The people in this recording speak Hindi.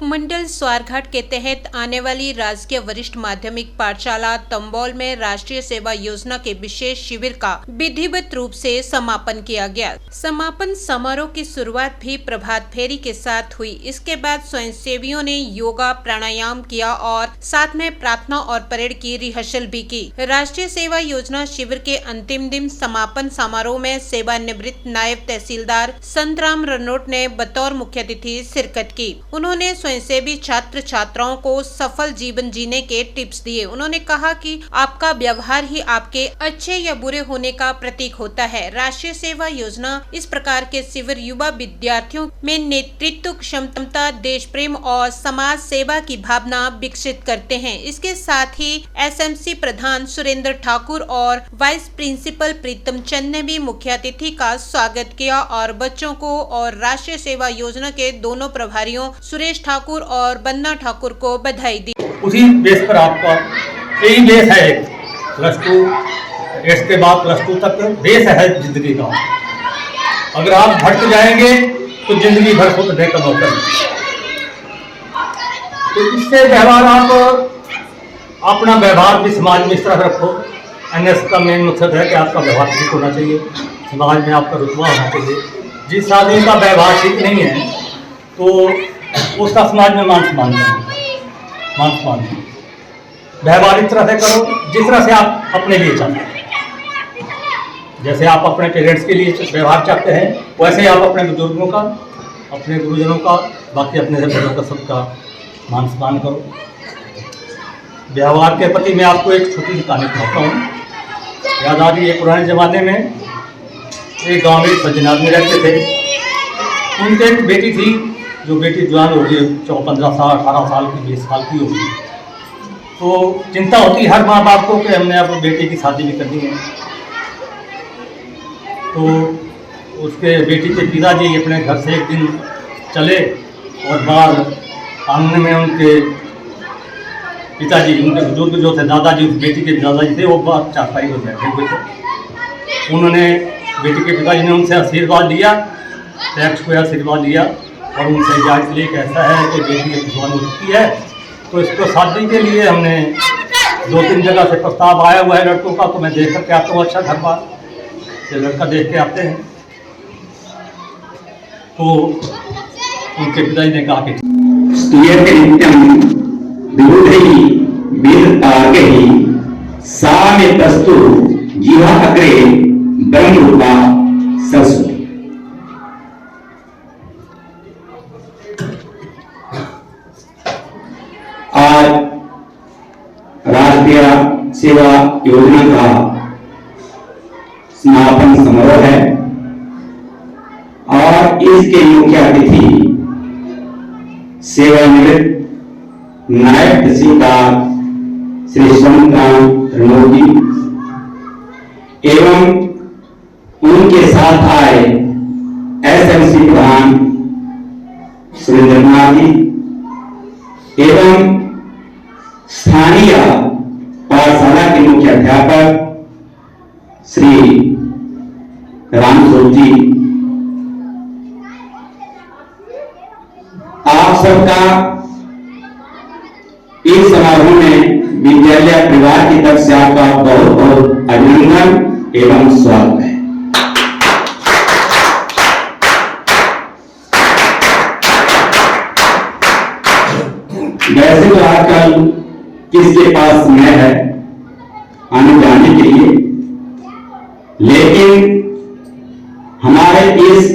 उपमंडल स्वारघाट के तहत आने वाली राजकीय वरिष्ठ माध्यमिक पाठशाला तंबोल में राष्ट्रीय सेवा योजना के विशेष शिविर का विधिवत रूप से समापन किया गया। समापन समारोह की शुरुआत भी प्रभात फेरी के साथ हुई। इसके बाद स्वयंसेवियों ने योगा प्राणायाम किया और साथ में प्रार्थना और परेड की रिहर्सल भी की। राष्ट्रीय सेवा योजना शिविर के अंतिम दिन समापन समारोह में सेवानिवृत्त नायब तहसीलदार संतराम रनोट ने बतौर मुख्य अतिथि शिरकत की। उन्होंने स्वयंसेवी छात्र छात्राओं को सफल जीवन जीने के टिप्स दिए। उन्होंने कहा कि आपका व्यवहार ही आपके अच्छे या बुरे होने का प्रतीक होता है। राष्ट्रीय सेवा योजना इस प्रकार के शिविर युवा विद्यार्थियों में नेतृत्व क्षमता, देश प्रेम और समाज सेवा की भावना विकसित करते हैं। इसके साथ ही एसएमसी प्रधान सुरेंद्र ठाकुर और वाइस प्रिंसिपल प्रीतम चंद ने भी मुख्य अतिथि का स्वागत किया और बच्चों को और राष्ट्रीय सेवा योजना के दोनों प्रभारियों सुरेश ठाकुर और बन्ना ठाकुर को बधाई दी। उसी बेस पर आपका यही बेस है, +2 8 के बाद +2 तक बेस है जिंदगी का। अगर आप भटक जाएंगे तो जिंदगी भर खुद का मौका नहीं। तो इससे व्यवहार आप अपना व्यवहार भी समाज में इस तरह रखो। एनएस का मेन मकसद है कि आपका व्यवहार ठीक होना चाहिए, समाज में आपका रुतबा होना चाहिए। जिस आदमी का व्यवहार ठीक नहीं है तो उसका समाज में मान सम्मान नहीं। व्यवहार इस तरह से करो जिस तरह से आप अपने लिए चाहते हैं। जैसे आप अपने पेरेंट्स के लिए व्यवहार चाहते हैं, वैसे ही आप अपने बुजुर्गों का, अपने गुरुजनों का, बाकी अपने से बड़ों का सबका मान सम्मान करो। व्यवहार के प्रति मैं आपको एक छोटी सी कहानी कहता हूँ। याद आ रही है, पुराने ज़माने में एक गाँव में सज्जन आदमी रहते थे। उनकी एक बेटी थी, जो बेटी जवान हो गई, 15 साल 18 साल की 20 साल की होगी। तो चिंता होती हर माँ बाप को कि हमने अपनी बेटी की शादी भी करनी है। तो उसके बेटी के पिताजी अपने घर से एक दिन चले और बाहर आंगन में उनके पिताजी, उनके बुजुर्ग जो थे, दादाजी, उस बेटी के दादाजी थे, वो बाहर चारपाई पर बैठे हुए थे। उन्होंने बेटी के पिताजी ने उनसे आशीर्वाद लिया, टैक्स को आशीर्वाद लिया और उनसे इजाज़त ली कि ऐसा है कि बेटी की जवान हो चुकी है, तो इसको शादी के लिए हमने 2-3 जगह से प्रस्ताव आया हुआ है लड़कों का, तो मैं देख कर के आता हूँ। अच्छा घर बार ये लड़का देख के आते हैं। तो उनके पिताजी ने कहा कि जीवा अग्रे ब्रह्म रूपा सरस्वती। आज राष्ट्रीय सेवा योजना का समापन समारोह है और इसके मुख्य अतिथि सेवानिवृत्त नायब तहसीलदार श्री संतराम रनोट जी एवं उनके साथ आए एसएमसी प्रधान सुरेंद्र जी एवं स्थानीय पाठशाला के मुख्य अध्यापक श्री रामस्वरूप जी। आप सबका इस समारोह में विद्यालय परिवार की तरफ से आपका बहुत बहुत अभिनंदन एवं स्वागत है। वैसे तो आजकल किसके पास समय है आने जाने के लिए, लेकिन हमारे इस